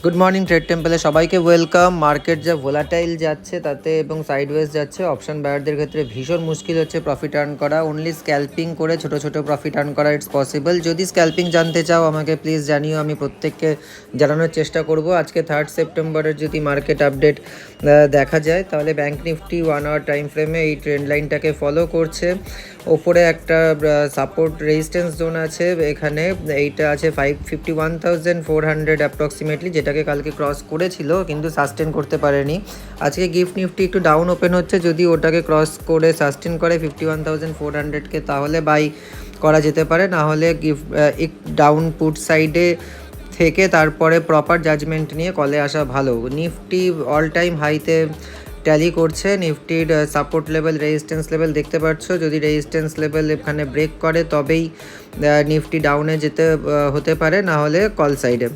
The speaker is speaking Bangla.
গুড মর্নিং ট্রেড টেম্পলে সবাইকে ওয়েলকাম। মার্কেট যা ভোলাটাইল যাচ্ছে তাতে এবং সাইডওয়েজ যাচ্ছে, অপশন বায়ারদের ক্ষেত্রে ভীষণ মুশকিল হচ্ছে প্রফিট আর্ন করা। অনলি স্ক্যাল্পিং করে ছোট ছোট প্রফিট আর্ন করা ইটস পসিবল। যদি স্ক্যাল্পিং জানতে চাও আমাকে প্লিজ জানিও, আমি প্রত্যেককে জানানোর চেষ্টা করব। আজকে 3 সেপ্টেম্বরের যদি মার্কেট আপডেট দেখা যায় তাহলে ব্যাঙ্ক নিফটি 1 আওয়ার টাইম ফ্রেমে এই ট্রেন্ড লাইনটাকে ফলো করছে। ওপরে একটা সাপোর্ট রেজিস্ট্যান্স জোন আছে, এখানে এইটা আছে 51,400 অ্যাপ্রক্সিমেটলি, যেটাকে কালকে ক্রস করেছিল কিন্তু সাস্টেন করতে পারেনি। আজকে গিফট নিফটি একটু ডাউন ওপেন হচ্ছে, যদি ওটাকে ক্রস করে সাস্টেন করে 51,400কে তাহলে বাই করা যেতে পারে, না হলে এক ডাউন পুট সাইডে থেকে তারপরে প্রপার জাজমেন্ট নিয়ে কলে আসা ভালো। নিফটি অল টাইম হাইতে ট্যালি করছে। নিফটির সাপোর্ট লেভেল, রেজিস্ট্যান্স লেভেল দেখতে পাচ্ছ, যদি রেজিস্ট্যান্স লেভেল এখানে ব্রেক করে তবেই নিফটি ডাউনে যেতে হতে পারে, না হলে কল সাইডে।